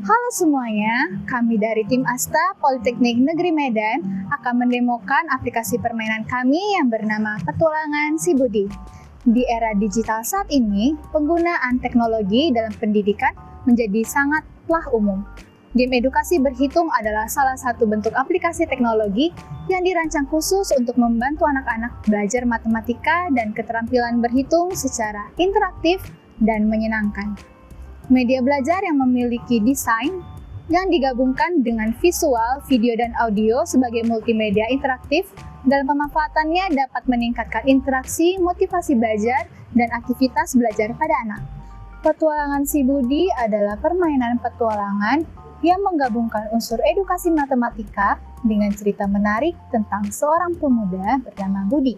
Halo semuanya, kami dari tim Asta Politeknik Negeri Medan akan mendemokan aplikasi permainan kami yang bernama Petualangan Si Budi. Di era digital saat ini, penggunaan teknologi dalam pendidikan menjadi sangatlah umum. Game edukasi berhitung adalah salah satu bentuk aplikasi teknologi yang dirancang khusus untuk membantu anak-anak belajar matematika dan keterampilan berhitung secara interaktif dan menyenangkan. Media belajar yang memiliki desain yang digabungkan dengan visual, video, dan audio sebagai multimedia interaktif dalam pemanfaatannya dapat meningkatkan interaksi, motivasi belajar, dan aktivitas belajar pada anak. Petualangan Si Budi adalah permainan petualangan yang menggabungkan unsur edukasi matematika dengan cerita menarik tentang seorang pemuda bernama Budi.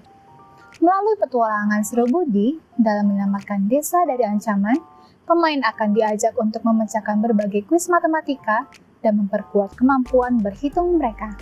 Melalui petualangan Seru Budi dalam menyelamatkan desa dari ancaman, pemain akan diajak untuk memecahkan berbagai kuis matematika dan memperkuat kemampuan berhitung mereka.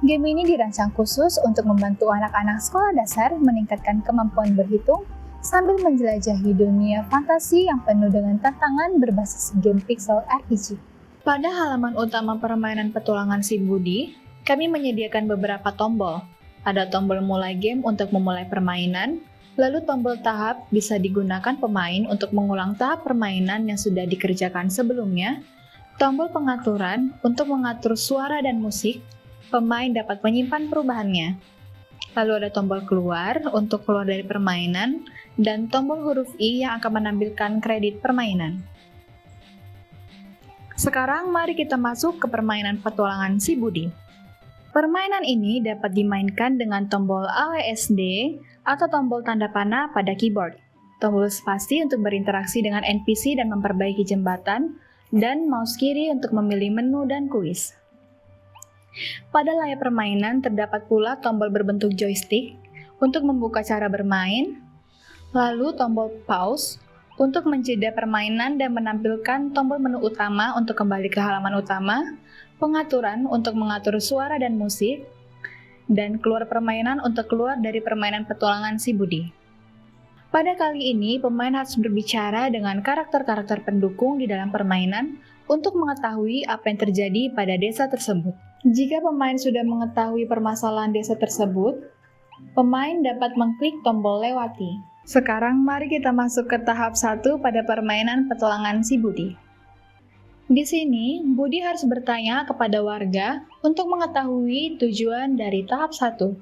Game ini dirancang khusus untuk membantu anak-anak sekolah dasar meningkatkan kemampuan berhitung sambil menjelajahi dunia fantasi yang penuh dengan tantangan berbasis game pixel RPG. Pada halaman utama permainan Petualangan Si Budi, kami menyediakan beberapa tombol. Ada tombol mulai game untuk memulai permainan, lalu tombol tahap bisa digunakan pemain untuk mengulang tahap permainan yang sudah dikerjakan sebelumnya. Tombol pengaturan untuk mengatur suara dan musik, pemain dapat menyimpan perubahannya. Lalu ada tombol keluar untuk keluar dari permainan, dan tombol huruf I yang akan menampilkan kredit permainan. Sekarang mari kita masuk ke permainan Petualangan Si Budi. Permainan ini dapat dimainkan dengan tombol AWSD atau tombol tanda panah pada keyboard, tombol spasi untuk berinteraksi dengan NPC dan memperbaiki jembatan, dan mouse kiri untuk memilih menu dan kuis. Pada layar permainan terdapat pula tombol berbentuk joystick untuk membuka cara bermain, lalu tombol pause untuk menjeda permainan dan menampilkan tombol menu utama untuk kembali ke halaman utama, pengaturan untuk mengatur suara dan musik, dan keluar permainan untuk keluar dari permainan Petualangan Si Budi. Pada kali ini, pemain harus berbicara dengan karakter-karakter pendukung di dalam permainan untuk mengetahui apa yang terjadi pada desa tersebut. Jika pemain sudah mengetahui permasalahan desa tersebut, pemain dapat mengklik tombol lewati. Sekarang mari kita masuk ke tahap 1 pada permainan Petualangan Si Budi. Di sini, Budi harus bertanya kepada warga untuk mengetahui tujuan dari tahap 1.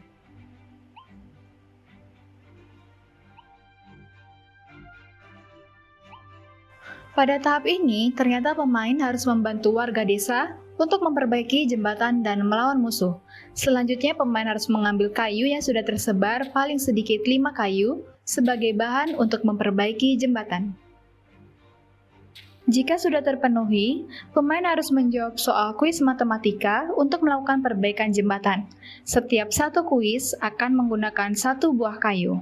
Pada tahap ini, ternyata pemain harus membantu warga desa untuk memperbaiki jembatan dan melawan musuh. Selanjutnya, pemain harus mengambil kayu yang sudah tersebar paling sedikit 5 kayu sebagai bahan untuk memperbaiki jembatan. Jika sudah terpenuhi, pemain harus menjawab soal kuis matematika untuk melakukan perbaikan jembatan. Setiap satu kuis akan menggunakan 1 buah kayu.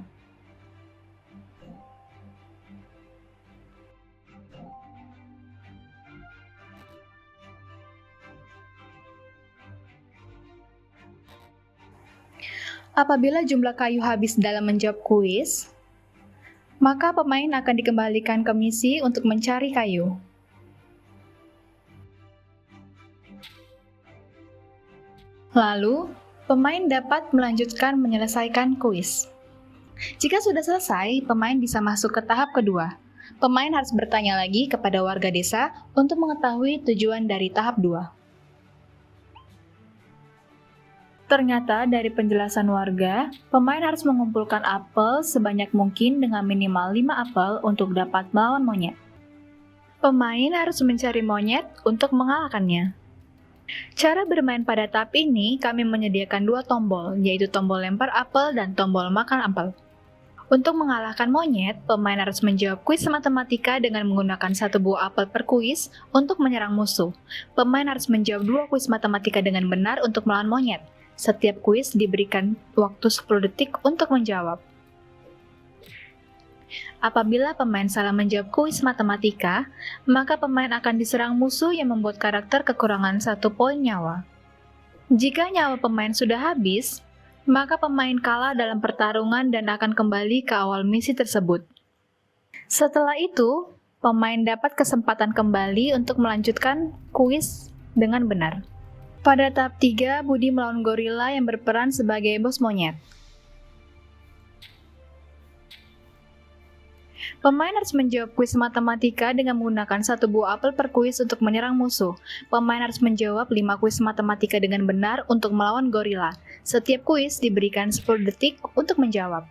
Apabila jumlah kayu habis dalam menjawab kuis, maka pemain akan dikembalikan ke misi untuk mencari kayu. Lalu, pemain dapat melanjutkan menyelesaikan kuis. Jika sudah selesai, pemain bisa masuk ke tahap kedua. Pemain harus bertanya lagi kepada warga desa untuk mengetahui tujuan dari tahap 2. Ternyata dari penjelasan warga, pemain harus mengumpulkan apel sebanyak mungkin dengan minimal 5 apel untuk dapat melawan monyet. Pemain harus mencari monyet untuk mengalahkannya. Cara bermain pada tahap ini, kami menyediakan 2 tombol, yaitu tombol lempar apel dan tombol makan apel. Untuk mengalahkan monyet, pemain harus menjawab kuis matematika dengan menggunakan 1 buah apel per kuis untuk menyerang musuh. Pemain harus menjawab 2 kuis matematika dengan benar untuk melawan monyet. Setiap kuis diberikan waktu 10 detik untuk menjawab. Apabila pemain salah menjawab kuis matematika, maka pemain akan diserang musuh yang membuat karakter kekurangan 1 poin nyawa. Jika nyawa pemain sudah habis, maka pemain kalah dalam pertarungan dan akan kembali ke awal misi tersebut. Setelah itu, Pemain dapat kesempatan kembali untuk melanjutkan kuis dengan benar. Pada tahap 3, Budi melawan gorila yang berperan sebagai bos monyet. Pemain harus menjawab kuis matematika dengan menggunakan 1 buah apel per kuis untuk menyerang musuh. Pemain harus menjawab 5 kuis matematika dengan benar untuk melawan gorila. Setiap kuis diberikan 10 detik untuk menjawab.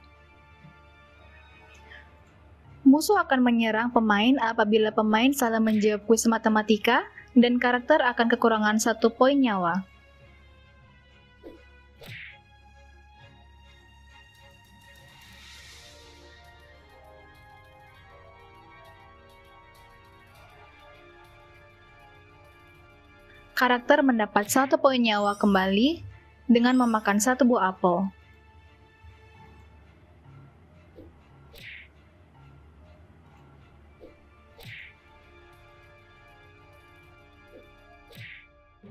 Musuh akan menyerang pemain apabila pemain salah menjawab kuis matematika dan karakter akan kekurangan 1 poin nyawa. Karakter mendapat 1 poin nyawa kembali dengan memakan 1 buah apel.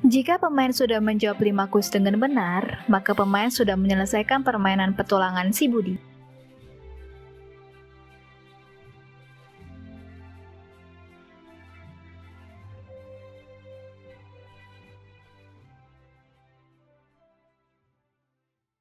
Jika pemain sudah menjawab 5 kuis dengan benar, maka pemain sudah menyelesaikan permainan petualangan si Budi.